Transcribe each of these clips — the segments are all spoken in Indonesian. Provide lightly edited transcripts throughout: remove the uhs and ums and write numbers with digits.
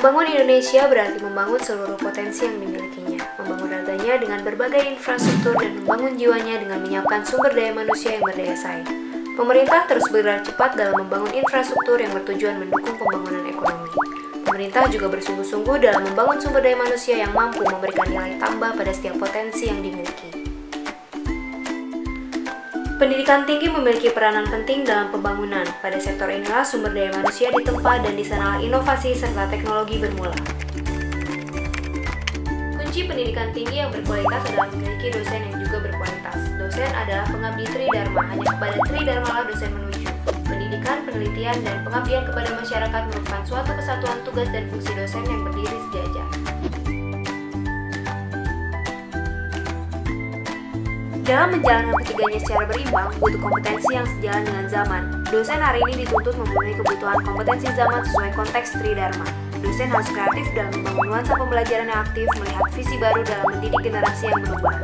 Membangun Indonesia berarti membangun seluruh potensi yang dimilikinya, membangun raganya dengan berbagai infrastruktur dan membangun jiwanya dengan menyiapkan sumber daya manusia yang berdaya saing. Pemerintah terus bergerak cepat dalam membangun infrastruktur yang bertujuan mendukung pembangunan ekonomi. Pemerintah juga bersungguh-sungguh dalam membangun sumber daya manusia yang mampu memberikan nilai tambah pada setiap potensi yang dimiliki. Pendidikan tinggi memiliki peranan penting dalam pembangunan. Pada sektor inilah sumber daya manusia ditempa dan di sanalah inovasi serta teknologi bermula. Kunci pendidikan tinggi yang berkualitas adalah memiliki dosen yang juga berkualitas. Dosen adalah pengabdi Tridharma, hanya kepada Tridharma lah dosen menuju. Pendidikan, penelitian, dan pengabdian kepada masyarakat merupakan suatu kesatuan tugas dan fungsi dosen yang berdiri sejajar. Dalam menjalankan ketiganya secara berimbang, butuh kompetensi yang sejalan dengan zaman. Dosen hari ini dituntut memenuhi kebutuhan kompetensi zaman sesuai konteks Tridharma. Dosen harus kreatif dalam membangun nuansa pembelajaran yang aktif, melihat visi baru dalam mendidik generasi yang berubah.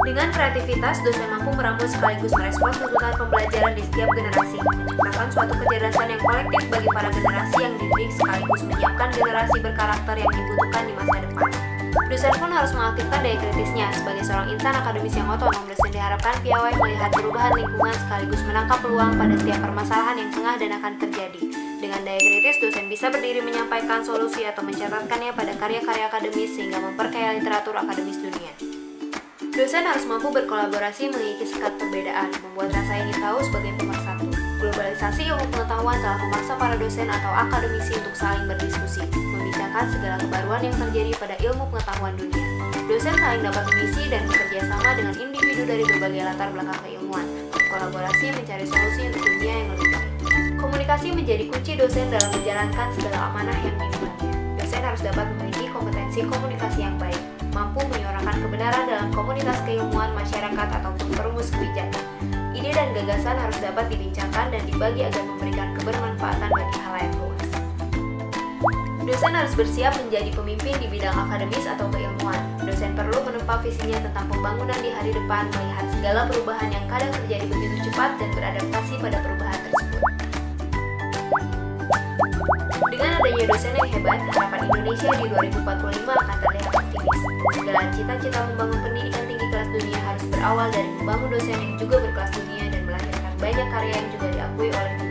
Dengan kreativitas, dosen mampu meramu sekaligus merespons tuntutan pembelajaran di setiap generasi, menciptakan suatu kecerdasan yang kolektif bagi para generasi yang dididik sekaligus menyiapkan generasi berkarakter yang dibutuhkan di masa depan. Dosen pun harus mengaktifkan daya kritisnya. Sebagai seorang insan akademis yang otonom, dosen diharapkan piawai melihat perubahan lingkungan sekaligus menangkap peluang pada setiap permasalahan yang tengah dan akan terjadi. Dengan daya kritis, dosen bisa berdiri menyampaikan solusi atau mencatatkannya pada karya-karya akademis sehingga memperkaya literatur akademis dunia. Dosen harus mampu berkolaborasi mengikis sekat perbedaan, membuat rasa ingin tahu sebagai pemersatu. Globalisasi ilmu pengetahuan telah memaksa para dosen atau akademisi untuk saling berdiskusi, membicarakan segala kebaruan yang terjadi pada ilmu pengetahuan dunia. Dosen saling dapat mengisi dan bekerja sama dengan individu dari berbagai latar belakang keilmuan, berkolaborasi mencari solusi untuk dunia yang lebih baik. Komunikasi menjadi kunci dosen dalam menjalankan segala amanah yang dimilikinya. Dosen harus dapat memiliki kompetensi komunikasi yang baik, mampu menyuarakan kebenaran dalam komunitas keilmuan masyarakat ataupun perumus kebijakan. Ide dan gagasan harus dapat dibincangkan dan dibagi agar memberikan kebermanfaatan bagi halayak luas. Dosen harus bersiap menjadi pemimpin di bidang akademis atau keilmuan. Dosen perlu menempa visinya tentang pembangunan di hari depan, melihat segala perubahan yang kadang terjadi begitu cepat dan beradaptasi pada perubahan tersebut. Dengan adanya dosen yang hebat, harapan Indonesia di 2045 akan terlihat optimis. Segala cita-cita membangun pendidikan tinggi kelas dunia harus berawal dari membangun dosen yang juga berkelas dunia dan melahirkan banyak karya yang juga diakui oleh dunia.